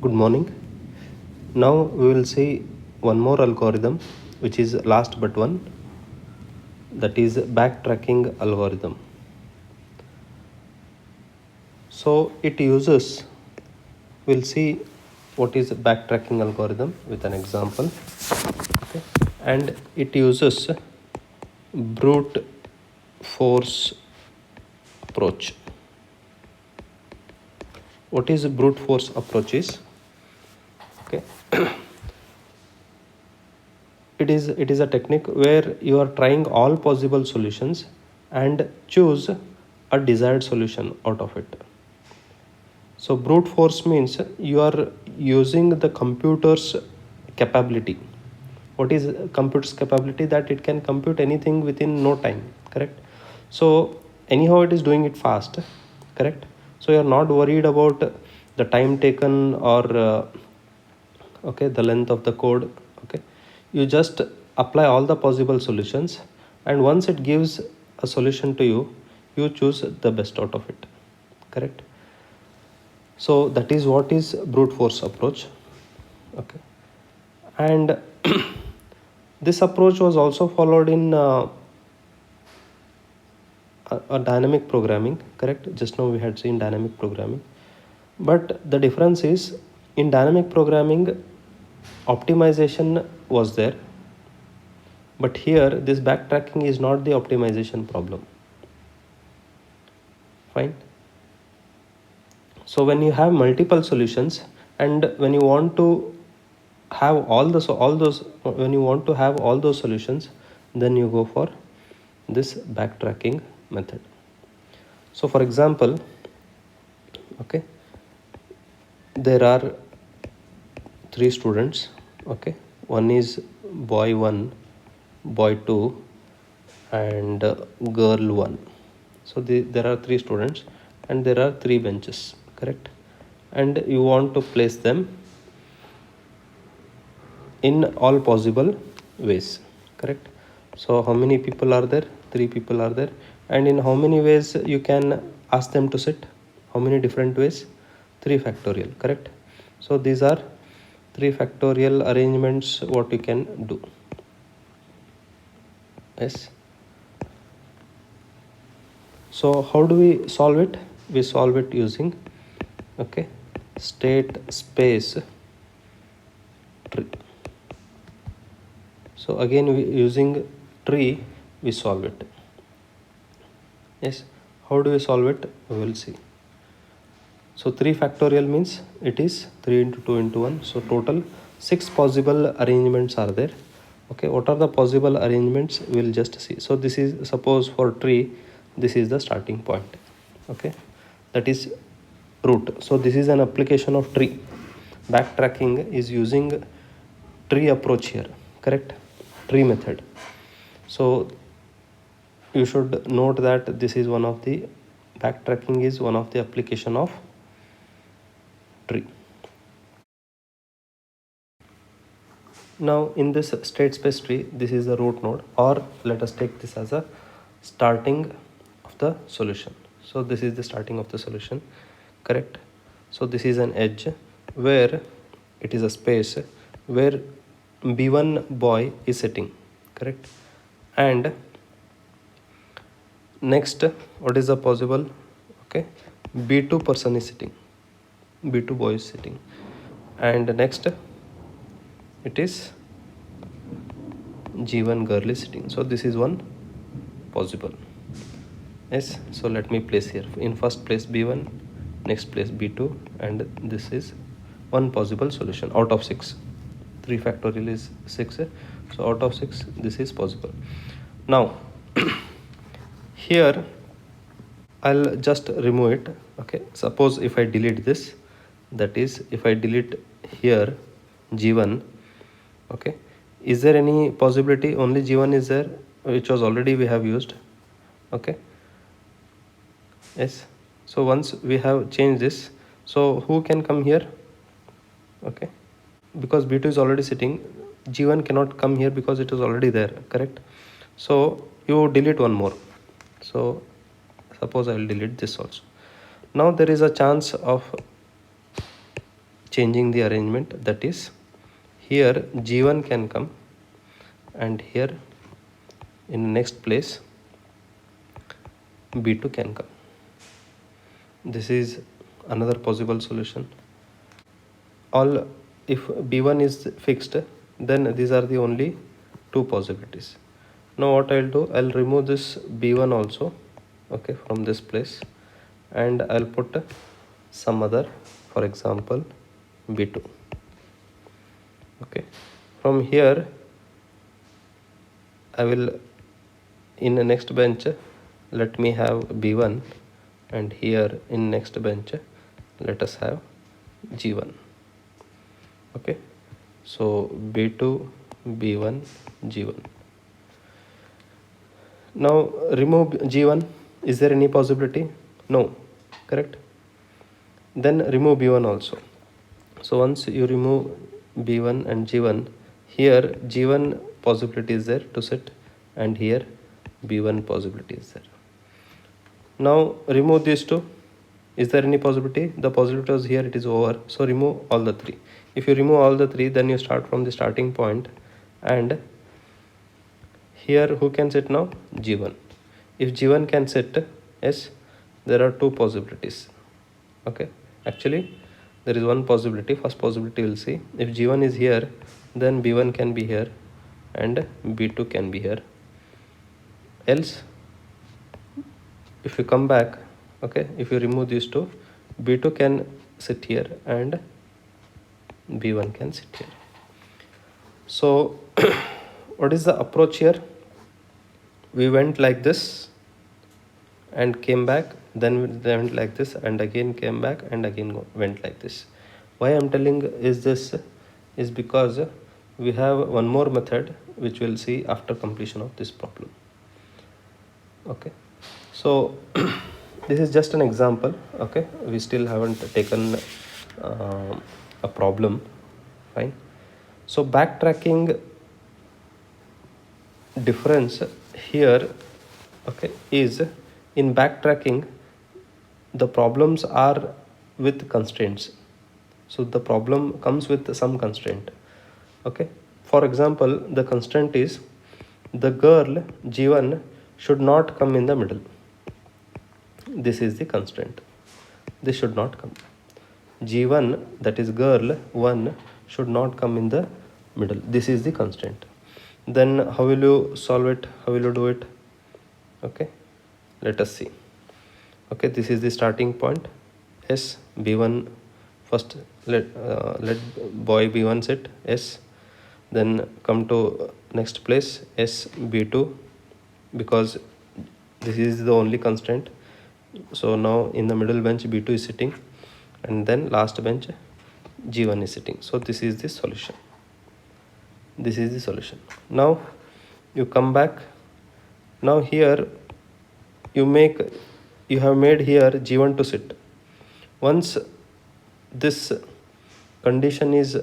Good morning. Now we will see one more algorithm, which is last but one, that is backtracking algorithm. So it uses, we'll see what is backtracking algorithm with an example. Okay. And it uses brute force approach. What is brute force approach is? Okay. It is a technique where you are trying all possible solutions and choose a desired solution out of it. So brute force means you are using the computer's capability. What is computer's capability? That it can compute anything within no time, correct? So anyhow it is doing it fast, correct? So you are not worried about the time taken or okay, the length of the code. Okay, you just apply all the possible solutions, and once it gives a solution to you, you choose the best out of it, correct? So that is what is brute force approach. Okay, and this approach was also followed in a dynamic programming, correct? Just now we had seen dynamic programming, but the difference is in dynamic programming optimization was there, but here this backtracking is not the optimization problem. Fine. So when you have multiple solutions and when you want to have all those when you want to have all those solutions, then you go for this backtracking method. So for example, okay, there are three students. Okay, one is boy 1, boy 2, and girl 1. So there are three students and there are three benches, correct? And you want to place them in all possible ways, correct? So how many people are there? Three people are there. And in how many ways you can ask them to sit? How many different ways? 3 factorial, correct? So these are 3 factorial arrangements what you can do. Yes. So how do we solve it? We solve it using, okay, state space tree. So again using tree we solve it. Yes. How do we solve it? We will see. So 3 factorial means it is 3 into 2 into 1. So total 6 possible arrangements are there. Okay, what are the possible arrangements? We'll just see. So this is, suppose for tree, this is the starting point. Okay, that is root. So this is an application of tree. Backtracking is using tree approach here, correct? Tree method. So you should note that this is one of the backtracking is one of the application of tree. Now in this state space tree, this is the root node, or let us take this as a starting of the solution. So this is the starting of the solution, correct? So this is an edge where it is a space where b1 boy is sitting, correct? And next, what is the possible? Okay, b2 person is sitting, b2 boy is sitting, and next it is g1 girl is sitting. So this is one possible. Yes, so let me place here in first place b1, next place b2, and this is one possible solution out of 6. 3 factorial is 6, so out of 6 this is possible. Now here I'll just remove it. Okay, suppose if I delete this, that is if I delete here g1, okay, is there any possibility? Only g1 is there, which was already we have used. Okay, yes, so once we have changed this, so who can come here? Okay, because b2 is already sitting, g1 cannot come here because it is already there, correct? So you delete one more. So suppose I will delete this also. Now there is a chance of changing the arrangement, that is here G1 can come and here in next place B2 can come. This is another possible solution. All if B1 is fixed, then these are the only two possibilities. Now what I'll do, I'll remove this B1 also, okay, from this place, and I'll put some other, for example B2. Okay, from here I will, in the next bench, let me have B1, and here in next bench let us have G1. Okay, so B2, B1, G1. Now remove G1. Is there any possibility? No, correct? Then remove B1 also. So once you remove B1 and G1, here G1 possibility is there to sit, and here B1 possibility is there. Now remove these two. Is there any possibility? The possibility was here, it is over. So remove all the three. If you remove all the three, then you start from the starting point, and here who can sit now? G1. If G1 can sit, yes, there are two possibilities. Okay, actually there is one possibility. First possibility we'll see. If G1 is here, then B1 can be here and B2 can be here. Else, if you come back, okay, if you remove these two, B2 can sit here and B1 can sit here. So what is the approach here? We went like this and came back, then we went like this and again came back and again went like this. Why I'm telling is this is because we have one more method which we'll see after completion of this problem. Okay, so this is just an example. Okay, we still haven't taken a problem. Fine. So backtracking difference here, okay, is in backtracking the problems are with constraints. So the problem comes with some constraint. Okay, for example, the constraint is the girl G1 should not come in the middle. This is the constraint. This should not come. G1, that is girl 1, should not come in the middle. This is the constraint. Then how will you solve it? How will you do it? Okay, let us see. Okay, this is the starting point. Yes, B1 first, let boy B1 sit. Yes, then come to next place. S B2, because this is the only constraint. So now in the middle bench B2 is sitting, and then last bench G1 is sitting. So this is the solution. This is the solution. Now you come back. Now here you have made here G1 to sit. Once this condition is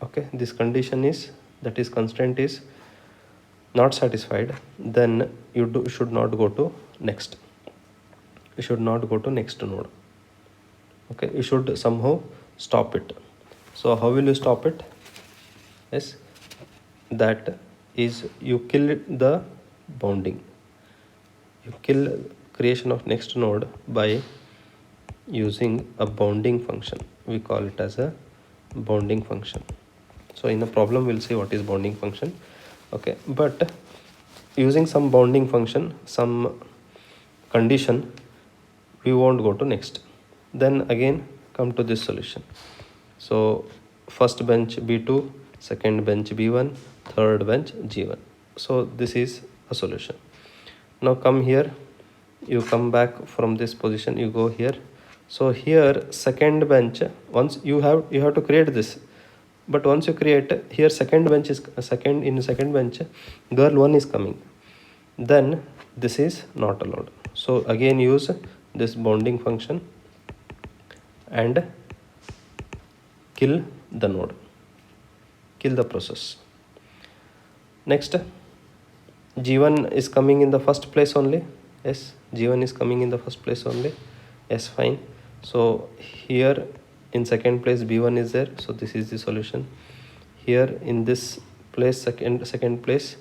okay, this condition is, that is constraint is not satisfied, then you should not go to next. You should not go to next node. Okay, you should somehow stop it. So how will you stop it? Yes, that is, you kill the bounding. You kill creation of next node by using a bounding function. We call it as a bounding function. So in the problem we'll see what is bounding function. Okay, but using some bounding function, some condition, we won't go to next. Then again come to this solution. So first bench B2, second bench B1, third bench G1. So this is a solution. Now come here, you come back from this position, you go here. So here second bench, once you have to create this, but once you create here second bench is second bench girl 1 is coming, then this is not allowed. So again use this bounding function and kill the node, kill the process. Next, G1 is coming in the first place only. Yes, G1 is coming in the first place only. Yes, fine. So here in second place b1 is there, so this is the solution. Here in this place, second place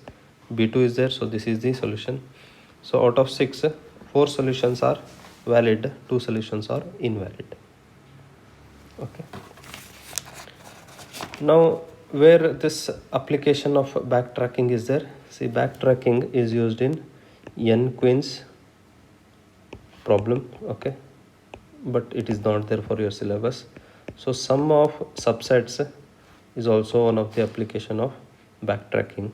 b2 is there, so this is the solution. So out of 6, 4 solutions are valid, 2 solutions are invalid. Okay. Now where this application of backtracking is there, see, backtracking is used in n-Queen's problem. Okay, but it is not there for your syllabus. So sum of subsets is also one of the application of backtracking.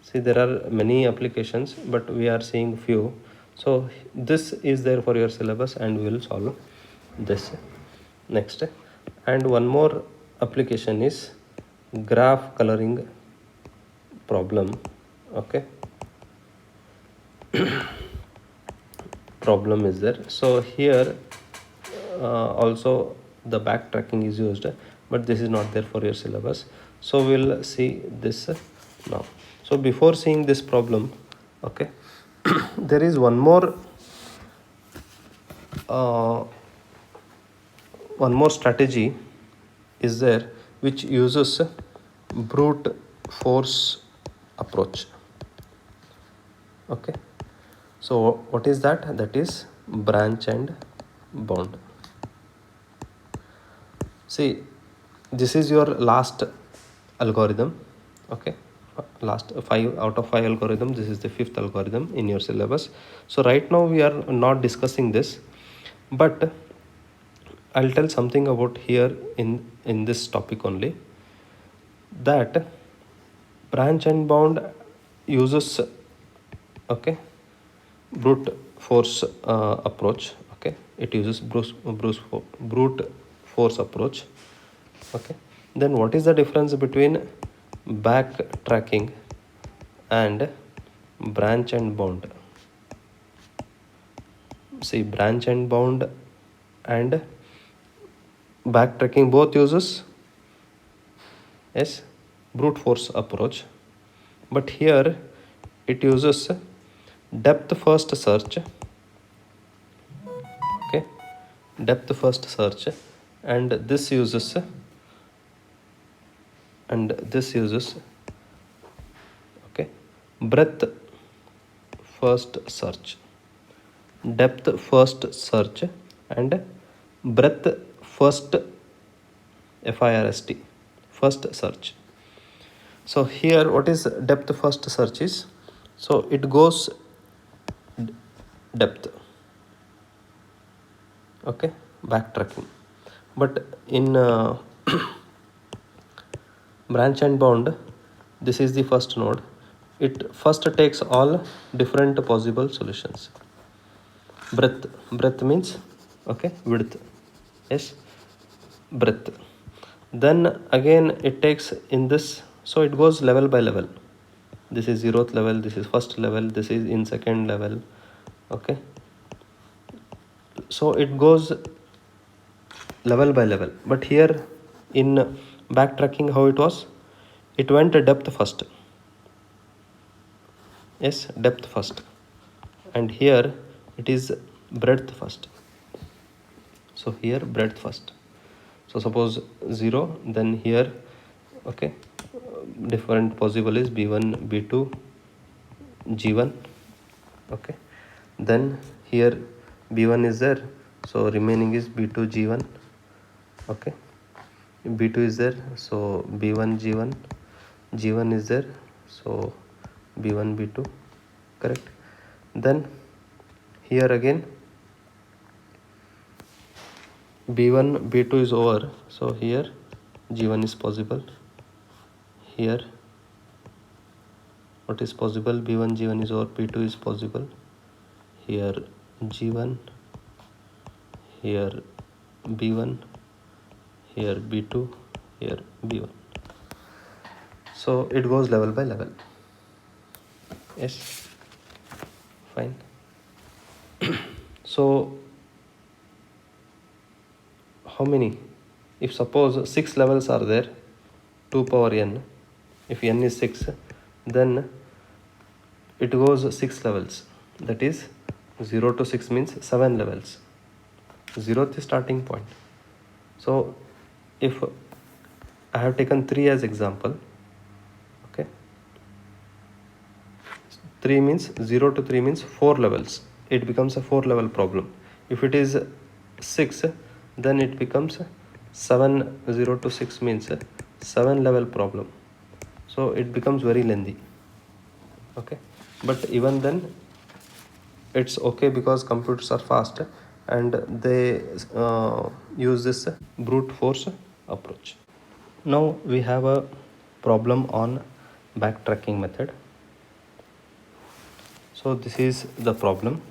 See, there are many applications, but we are seeing few. So this is there for your syllabus and we will solve this next. And one more application is graph coloring problem. Okay, problem is there. So here also the backtracking is used, but this is not there for your syllabus. So we'll see this now. So before seeing this problem, okay, there is one more strategy is there which uses brute force approach. Okay, so what is that? That is branch and bound. See, this is your last algorithm. Okay, last 5 out of 5 algorithm, this is the 5th algorithm in your syllabus. So right now we are not discussing this, but I'll tell something about here in this topic only, that branch and bound uses, okay, brute force approach. Okay, it uses brute force approach. Okay, then what is the difference between backtracking and branch and bound? See, branch and bound and backtracking both uses, yes, brute force approach, but here it uses depth first search. Okay, depth first search, and this uses okay, breadth first search. Depth first search and breadth first first search. So here what is depth first search is, so it goes depth, okay, backtracking. But in branch and bound, this is the first node, it first takes all different possible solutions. Breadth means, okay, width, yes, breadth. Then again it takes in this, so it goes level by level. This is 0th level, this is first level, this is in second level. Okay, so it goes level by level. But here in backtracking, how it was, it went depth first, yes, depth first, and here it is breadth first. So here breadth first. So suppose 0, then here, okay, different possible is b1, b2, g1. Okay, then here b1 is there, so remaining is b2, g1. Okay, b2 is there, so b1, g1. G1 is there, so b1, b2, correct. Then here again b1, b2 is over, so here g1 is possible. Here what is possible, b1, g1 is over, b2 is possible. Here g1, here b1, here b2, here b1. So it goes level by level. Yes, fine. So how many? If suppose 6 levels are there, 2 power n, if n is 6, then it goes 6 levels. That is 0 to 6 means 7 levels. 0th is starting point. So if I have taken 3 as example, okay, 3 means 0 to 3 means 4 levels. It becomes a 4 level problem. If it is 6, then it becomes 7. 0 to 6 means 7 level problem. So it becomes very lengthy. Okay, but even then it's okay because computers are fast and they use this brute force approach. Now we have a problem on backtracking method. So this is the problem.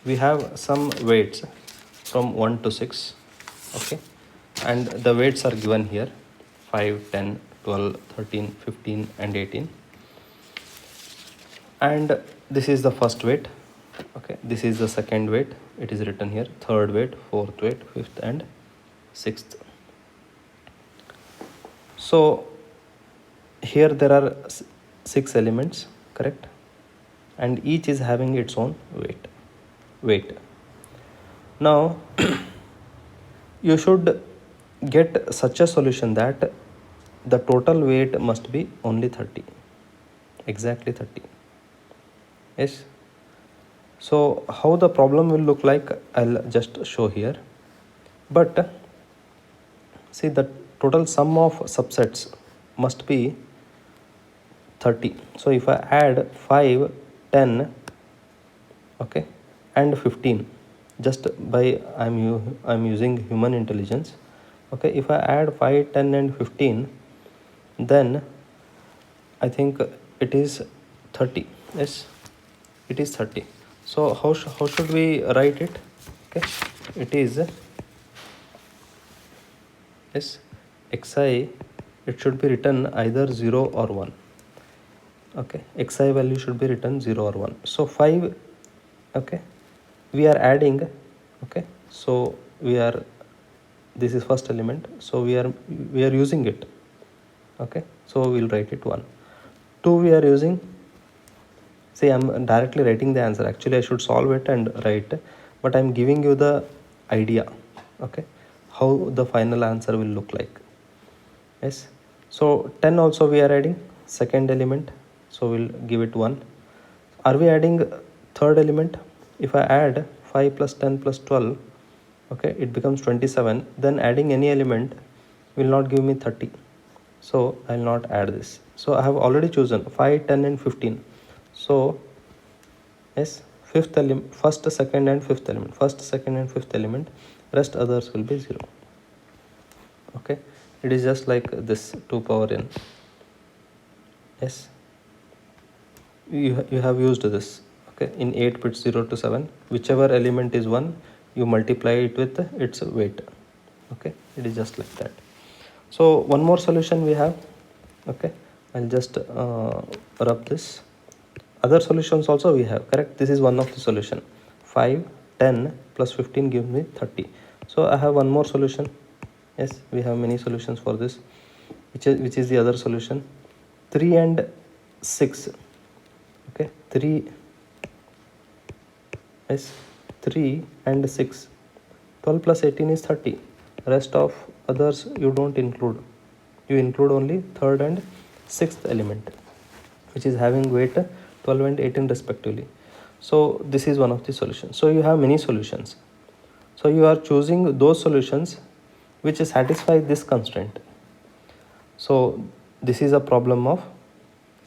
We have some weights from 1 to 6, okay, and the weights are given here: 5, 10, 12, 13, 15 and 18. And this is the first weight, okay, this is the second weight, it is written here, third weight, fourth weight, fifth and sixth. So here there are 6 elements, correct, and each is having its own weight. Now you should get such a solution that the total weight must be only 30, exactly 30. Yes. So how the problem will look like, I'll just show here. But see, the total sum of subsets must be 30. So if I add 5, 10, okay, and 15, just by I'm using human intelligence, okay, if I add 5, 10 and 15, then I think it is 30. Yes, it is 30. So how should we write it? Okay, it is, yes, xi, it should be written either 0 or 1. Okay, xi value should be written 0 or 1. So 5, okay, we are adding, okay, so this is first element, so we are using it, okay, so we'll write it 1. 2 we are using, see, I'm directly writing the answer. Actually I should solve it and write, but I'm giving you the idea, okay, how the final answer will look like. Yes, so 10 also we are adding, second element, so we'll give it 1. Are we adding third element? If I add 5 plus 10 plus 12, okay, it becomes 27. Then adding any element will not give me 30, so I'll not add this. So I have already chosen 5, 10 and 15. So yes, first, second and fifth element, first, second and fifth element, rest others will be 0. Okay, it is just like this 2 power n. Yes, you have used this, okay, in 8 bits 0 to 7, whichever element is 1, you multiply it with its weight. Okay, it is just like that. So one more solution we have, okay, I'll just rub this. Other solutions also we have, correct, this is one of the solution. 5, 10 plus 15 gives me 30. So I have one more solution. Yes, we have many solutions for this, which is the other solution. 3 and 6, okay, 3, yes, 3 and 6, 12 plus 18 is 30. Rest of others you don't include, you include only third and sixth element, which is having weight 12 and 18 respectively. So this is one of the solutions. So you have many solutions, so you are choosing those solutions which satisfy this constraint. So this is a problem of,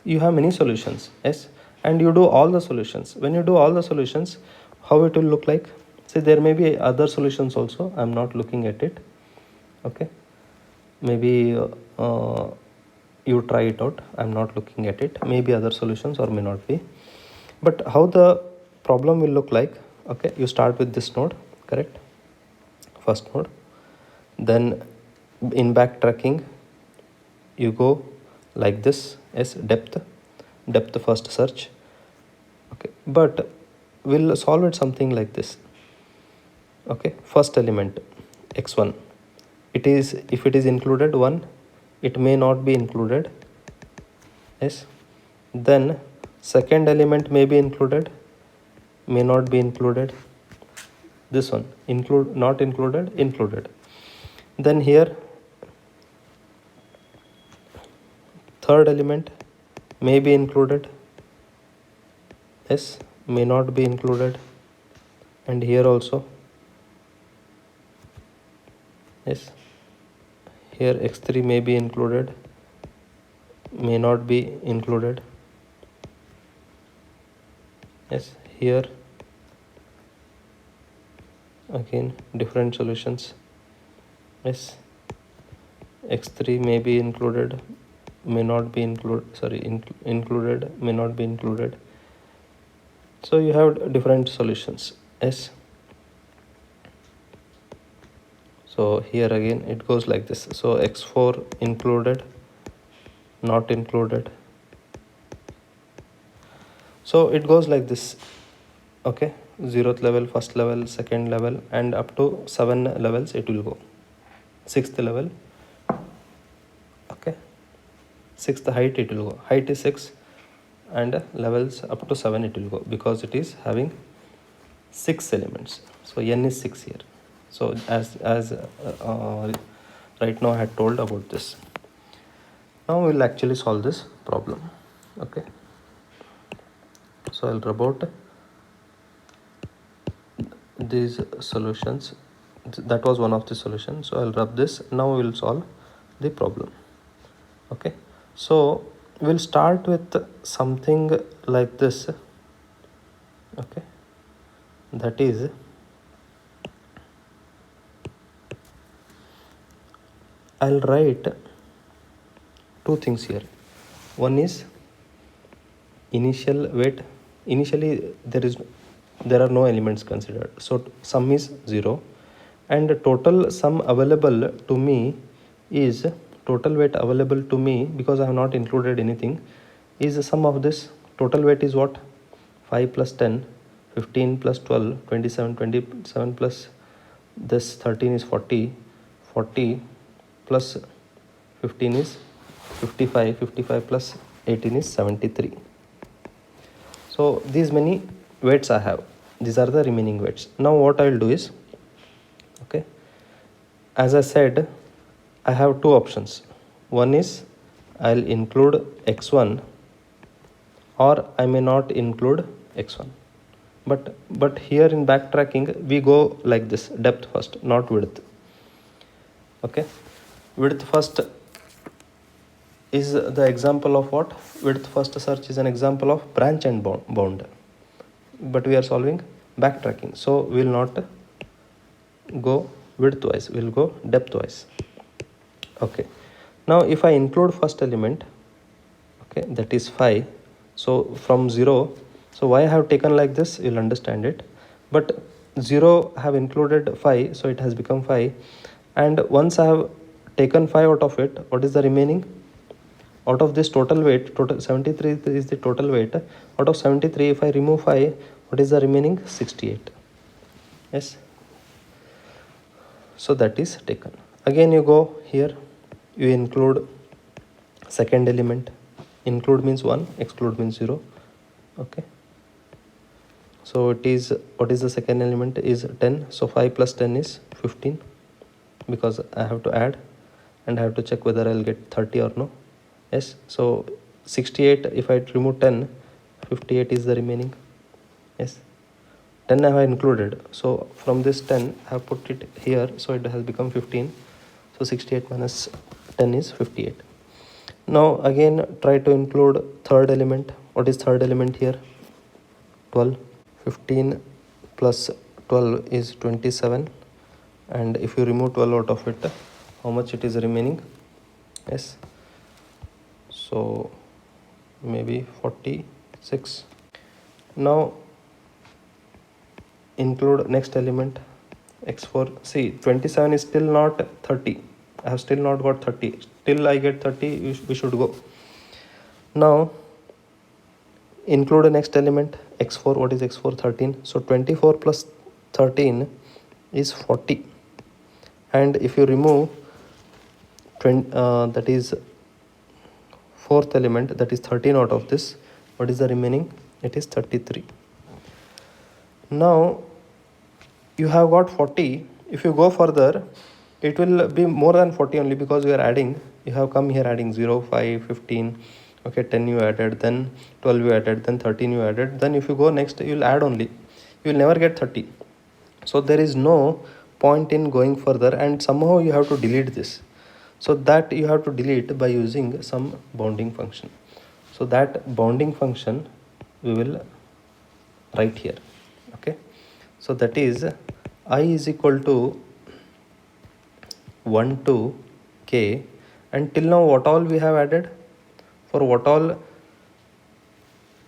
you have many solutions, yes, and you do all the solutions. When you do all the solutions, how it will look like? See, there may be other solutions also, I'm not looking at it, okay, maybe you try it out, I'm not looking at it, maybe other solutions or may not be. But how the problem will look like, okay, you start with this node, correct, first node, then in backtracking you go like this, yes, depth first search, okay, but we'll solve it something like this. Okay, first element x1, it is, if it is included 1, it may not be included, yes, then second element may be included, may not be included, this one include, not included, included. Then here third element may be included, yes, may not be included, and here also, yes, here x3 may be included, may not be included, yes, here again different solutions, yes, x3 may be included, may not be included, may not be included. So you have different solutions, yes. So here again it goes like this. So x4 included, not included. So it goes like this, okay, 0th level, first level, second level, and up to 7 levels it will go. 6th level, okay, 6th height it will go. Height is 6 and levels up to 7 it will go, because it is having 6 elements. So n is 6 here. So as right now I had told about this. Now we will actually solve this problem, okay. So I'll rub out these solutions. That was one of the solutions. So I'll rub this. Now we will solve the problem, okay. So we'll start with something like this, okay. That is, I'll write two things here. One is initial weight. Initially there are no elements considered, so sum is 0, and total sum available to me is, total weight available to me, because I have not included anything, is the sum of this. Total weight is what? 5 plus 10, 15 plus 12, 27, 27 plus this 13 is 40, 40 plus 15 is 55, 55 plus 18 is 73. So these many weights I have. These are the remaining weights. Now what I will do is, okay, as I said, I have two options. One is I'll include x1, or I may not include x1. But here in backtracking we go like this: depth first, not width, okay. Width first is the example of what? Width first search is an example of branch and bound, but we are solving backtracking, so we will not go width wise, we will go depth wise, okay. Now if I include first element, okay, that is 5, so from 0, so why I have taken like this, you'll understand it. But 0 have included 5, so it has become 5, and once I have taken 5 out of it, what is the remaining? Out of this total weight, total 73 is the total weight. Out of 73, if I remove 5, what is the remaining? 68, yes. So that is taken. Again you go here, you include second element. Include means 1, exclude means 0, okay. So it is, what is the second element? Is 10. So 5 plus 10 is 15, because I have to add and I have to check whether I'll get 30 or no, yes. So 68, if I remove 10, 58 is the remaining, yes. 10 I have included, so from this 10 I have put it here, so it has become 15. So 68 minus 10 is 58. Now again try to include third element. What is third element here? 12. 15 plus 12 is 27, and if you remove 12 out of it, how much it is remaining? Yes, so maybe 46. Now include next element, x4. See, 27 is still not 30. I have still not got 30. Till I get 30, we should go. Now include the next element, x4. What is x4? 13. So 24 plus 13 is 40, and if you remove that is fourth element, that is 13 out of this, what is the remaining? It is 33. Now you have got 40. If you go further, it will be more than 40 only, because you are adding, you have come here adding 0, 5, 15, okay, 10 you added, then 12 you added, then 13 you added, then if you go next you will add only, you will never get 30. So there is no point in going further, and somehow you have to delete this. So that you have to delete by using some bounding function. So that bounding function we will write here. Okay, so that is I is equal to 1 to k, and till now what all we have added, for what all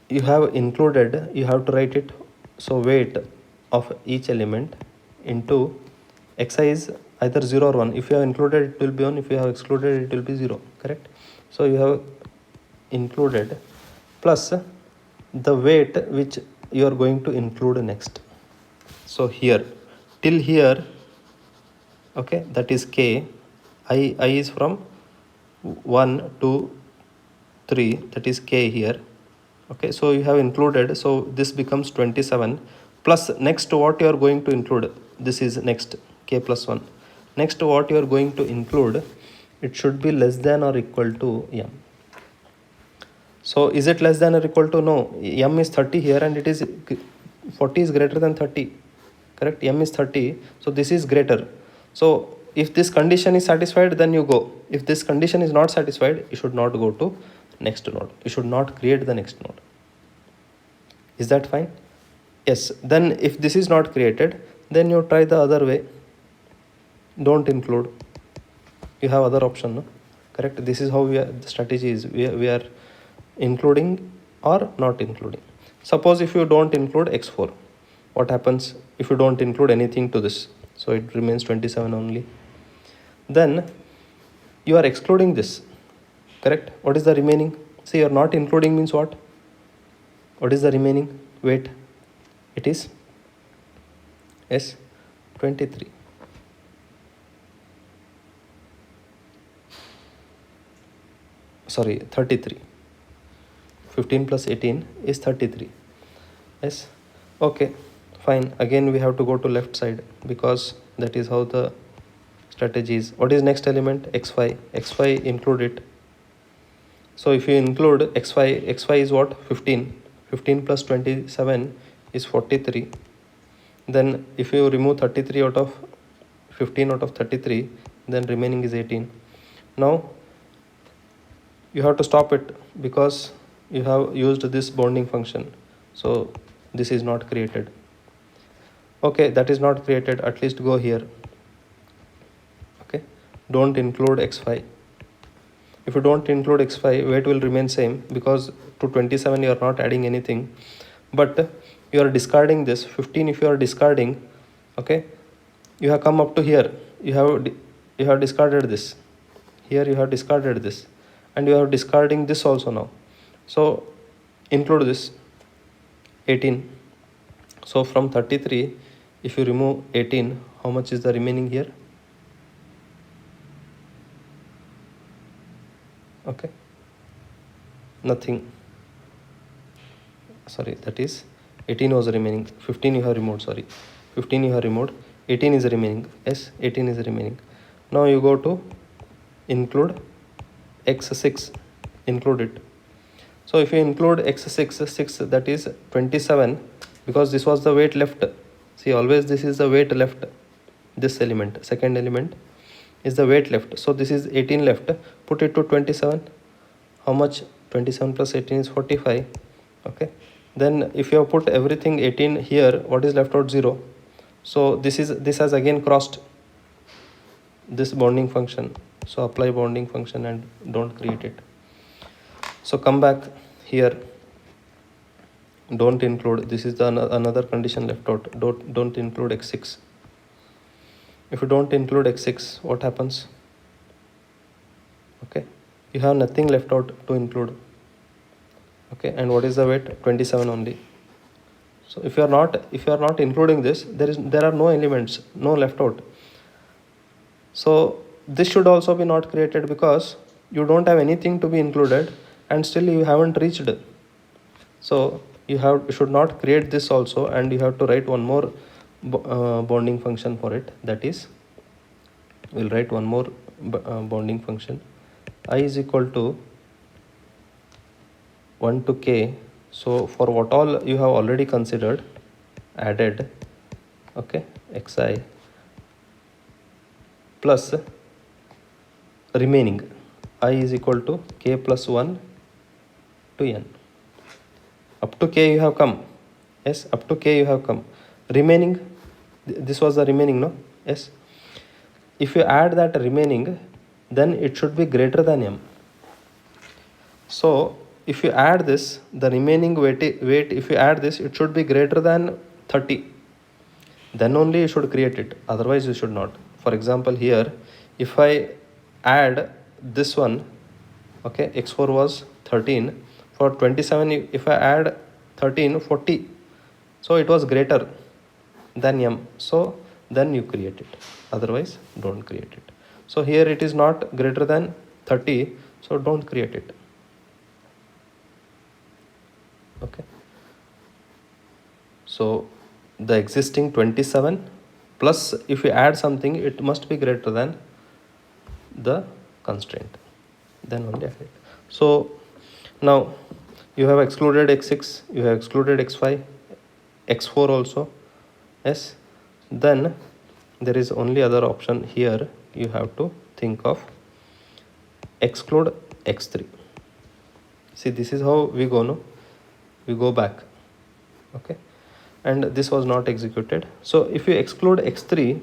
you have included you have to write it. So weight of each element into xi is either 0 or 1. If you have included it will be 1, if you have excluded it will be 0, correct? So you have included plus the weight which you are going to include next. So here till here, okay, that is k, I is from 1 to 3, that is k here. Okay, so you have included, so this becomes 27 plus next what you are going to include, this is next k plus 1. Next what you are going to include, it should be less than or equal to m. So is it less than or equal to? No, m is 30 here and it is 40 is greater than 30, correct? M is 30, so this is greater. So if this condition is satisfied, then you go. If this condition is not satisfied, you should not go to next node. You should not create the next node. Is that fine? Yes. Then if this is not created, then you try the other way. Don't include. You have other option, no? Correct? This is how the strategy is. We are including or not including. Suppose if you don't include x4, what happens if you don't include anything to this? So it remains 27 only. Then you are excluding this, correct? What is the remaining? See, you are not including means what? What is the remaining weight? It is yes 23. Sorry, 33. 15 plus 18 is 33. Yes. Okay, fine. Again we have to go to left side, because that is how the strategy is. What is next element? xy. Xy, include it. So if you include xy is what? 15. 15 plus 27 is 43. Then if you remove 33 out of 15 out of 33, then remaining is 18. Now you have to stop it, because you have used this bounding function. So this is not created. Okay, that is not created. At least go here. Okay, don't include xy. If you don't include xy, weight will remain same, because to 27 you are not adding anything, but you are discarding this 15. If you are discarding, okay, you have come up to here, you have discarded this, here you have discarded this, and you are discarding this also now. So include this 18. So from 33, if you remove 18, how much is the remaining here? Okay, nothing. Sorry, that is 18 was remaining. 15 you have removed. Sorry, 15 you have removed. 18 is remaining. Yes, 18 is remaining. Now you go to include x6. Include it. So if you include x6, 6, that is 27, because this was the weight left. See, always this is the weight left. This element, second element, is the weight left. So this is 18 left. Put it to 27. How much? 27 plus 18 is 45. Okay. Then if you have put everything 18 here, what is left out? 0. So this has again crossed this bounding function. So apply bounding function and don't create it. So come back here. Don't include. This is the another condition left out. Don't include x6. If you don't include x6, what happens? Okay, you have nothing left out to include. Okay, and what is the weight? 27 only. So if you are not including this, there are no elements, no left out. So this should also be not created, because you don't have anything to be included and still you haven't reached. So you should not create this also, and you have to write one more bonding function for it, that is We'll write one more bounding function. I is equal to 1 to k. So for what all you have already considered, added, okay, xi plus remaining I is equal to k plus 1 to n. Up to k you have come. Yes, up to k you have come. Remaining, this was the remaining, no? Yes. If you add that remaining, then it should be greater than m. So if you add this, the remaining weight, if you add this, it should be greater than 30. Then only you should create it. Otherwise you should not. For example, here, if I add this one, okay, x4 was 13. For 27, if I add 13, 40. So it was greater than m. So then you create it. Otherwise, don't create it. So here it is not greater than 30. So don't create it. Okay. So the existing 27 plus if you add something, it must be greater than the constraint. Then only add it. So now you have excluded x6, you have excluded x5, x4 also. Yes. Then there is only other option here. You have to think of exclude x3. See, this is how we go, no? We go back. Okay. And this was not executed. So if you exclude x3,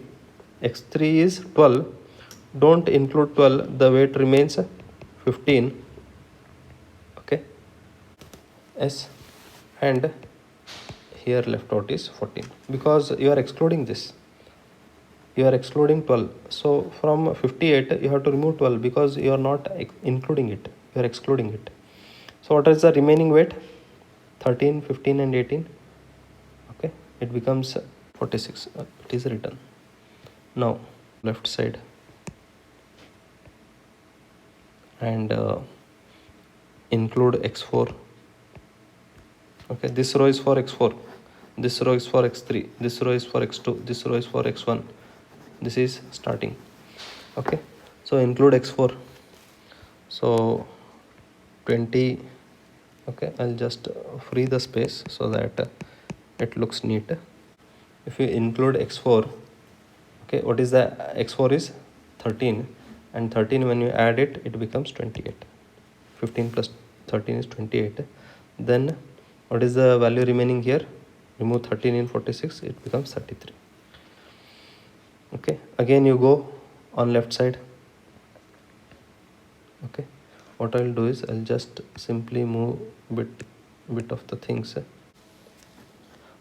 x3 is 12. Don't include 12. The weight remains 15. Okay. Yes. And here left out is 14 because you are excluding this. You are excluding 12. So from 58 you have to remove 12 because you are not including it. You are excluding it. So what is the remaining weight? 13, 15 and 18. Okay. It becomes 46. It is written. Now left side and include x4. Okay, this row is for x4, this row is for x3, this row is for x2, this row is for x1. This is starting. Okay, so include x4. So 20. Okay, I'll just free the space so that it looks neat. If you include x4, okay, what is the x4 is 13, and 13 when you add it, it becomes 28. 15 plus 13 is 28. Then what is the value remaining here? Remove 13 in 46, it becomes 33. Okay, again you go on left side. Okay, what I'll do is I'll just simply move bit of the things.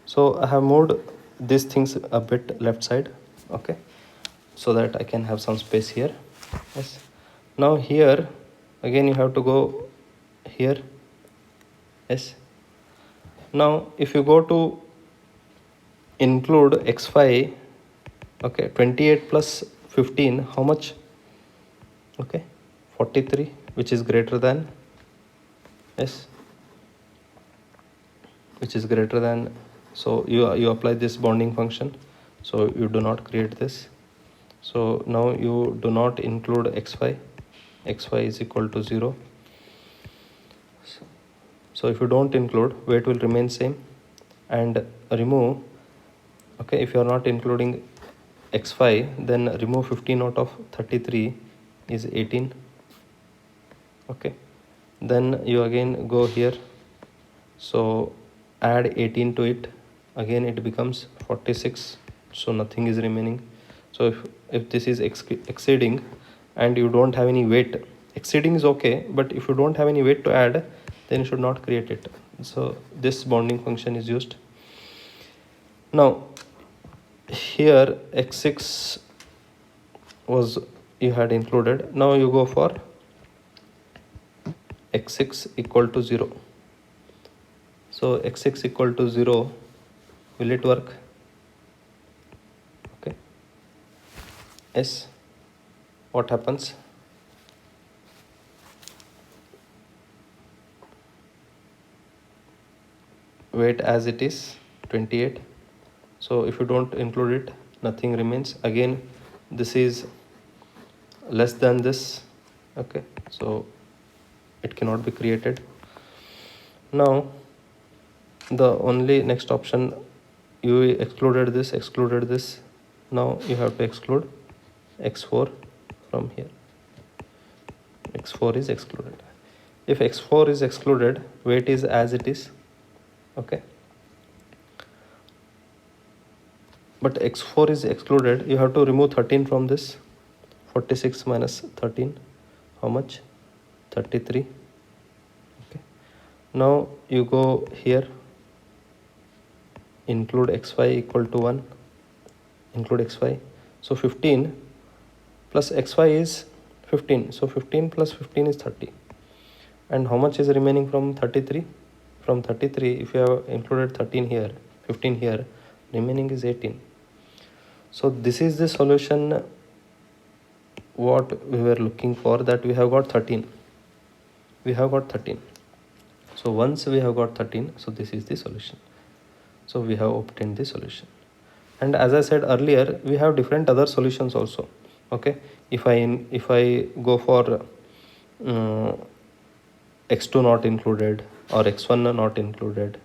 So I have moved these things a bit left side. Okay, so that I can have some space here. Yes. Now here again you have to go here. Yes. Now if you go to include x5, okay, 28 plus 15, how much? Okay, 43, which is greater than, yes, which is greater than. So you apply this bounding function, so you do not create this. So now you do not include x5. X5 is equal to 0. So if you don't include, weight will remain same. And remove, okay, if you are not including x5, then remove 15 out of 33 is 18. Okay, then you again go here, so add 18 to it, again it becomes 46. So nothing is remaining. So if this is exceeding and you don't have any weight, exceeding is okay, but if you don't have any weight to add, then you should not create it. So this bounding function is used. Now here x6 was you had included. Now you go for x6 equal to 0. So x6 equal to 0, will it work? Okay. Yes. What happens? Weight as it is 28. So if you don't include it, nothing remains. Again, this is less than this. Okay, so it cannot be created. Now the only next option, you excluded this, now you have to exclude x4 from here. x4 is excluded. If x4 is excluded, weight is as it is. Okay, but x4 is excluded, you have to remove 13 from this. 46 minus 13, how much? 33. Okay, now you go here, include xy equal to 1, include xy. So 15 plus xy is 15, so 15 plus 15 is 30. And how much is remaining from 33? From 33, if you have included 13 here, 15 here, remaining is 18. So this is the solution what we were looking for, that we have got 13. We have got 13. So once we have got 13, so this is the solution. So we have obtained the solution. And as I said earlier, we have different other solutions also. Okay, if I go for x2 not included or x1 not included,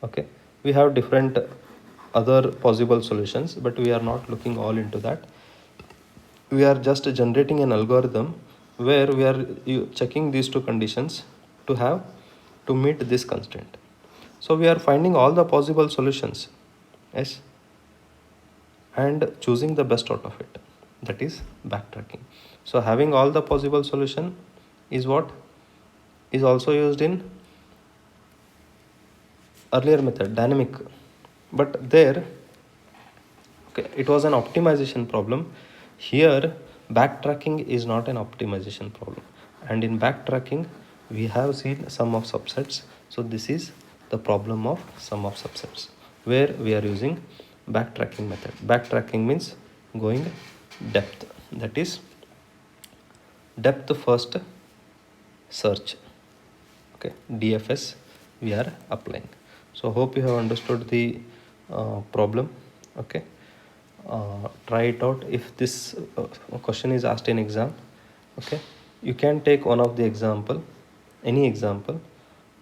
okay, we have different other possible solutions, but we are not looking all into that. We are just generating an algorithm where we are checking these two conditions to meet this constraint. So we are finding all the possible solutions, yes, and choosing the best out of it, that is backtracking. So having all the possible solution is what is also used in earlier method, dynamic, but there, okay, it was an optimization problem. Here backtracking is not an optimization problem, and in backtracking we have seen sum of subsets. So this is the problem of sum of subsets, where we are using backtracking method. Backtracking means going depth, that is depth first search. Okay, DFS we are applying. So hope you have understood the problem. Okay, try it out. If this question is asked in exam, okay, you can take one of the example, any example,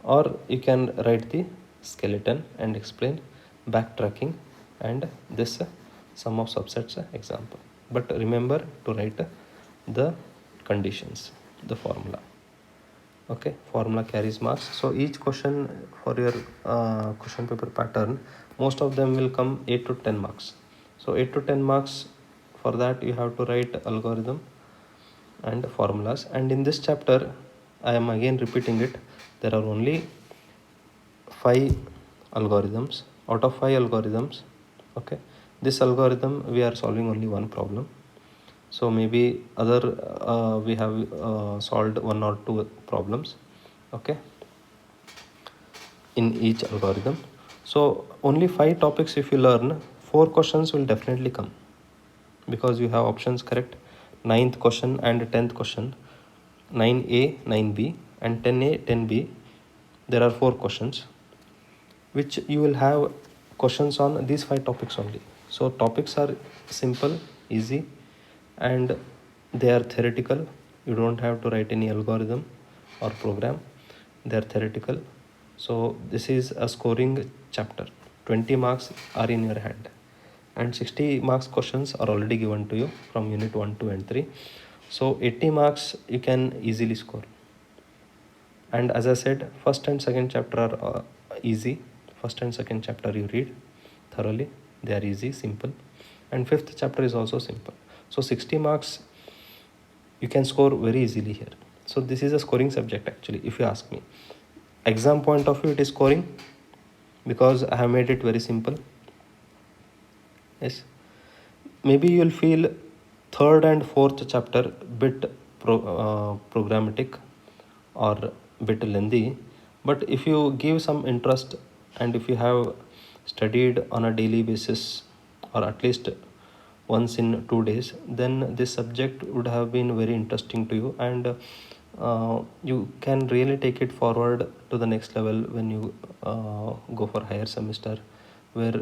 or you can write the skeleton and explain backtracking and this sum of subsets example. But remember to write the conditions, the formula. Okay, formula carries marks. So each question for your question paper pattern, most of them will come 8 to 10 marks. So 8 to 10 marks, for that you have to write algorithm and formulas. And in this chapter, I am again repeating it, there are only 5 algorithms. Out of 5 algorithms, okay, this algorithm we are solving only one problem. So maybe other we have solved 1 or 2 problems, okay, in each algorithm. So only 5 topics if you learn, 4 questions will definitely come, because you have options correct. 9th question and 10th question, 9A, 9B and 10A, 10B, there are 4 questions which you will have questions on these 5 topics only. So topics are simple, easy, and they are theoretical. You don't have to write any algorithm or program, they are theoretical. So this is a scoring chapter. 20 marks are in your hand, and 60 marks questions are already given to you from unit 1, 2 and 3. So 80 marks you can easily score. And as I said, first and second chapter are easy. First and second chapter you read thoroughly, they are easy, simple, and fifth chapter is also simple. So 60 marks you can score very easily here. So this is a scoring subject actually, if you ask me. Exam point of view, it is scoring because I have made it very simple. Yes, maybe you will feel third and fourth chapter bit programmatic or bit lengthy, but if you give some interest and if you have studied on a daily basis or at least once in 2 days, then this subject would have been very interesting to you, and you can really take it forward to the next level when you go for higher semester, where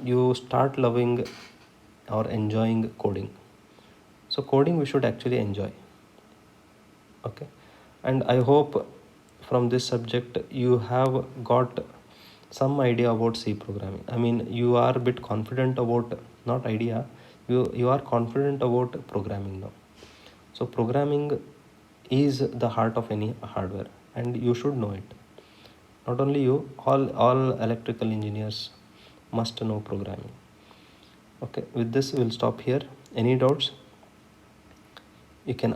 you start loving or enjoying coding. So coding we should actually enjoy. Okay, and I hope from this subject you have got some idea about C programming. I mean, you are a bit confident about, not idea, you are confident about programming now. So programming is the heart of any hardware and you should know it. Not only you, all electrical engineers must know programming. Okay, with this we'll stop here. Any doubts you can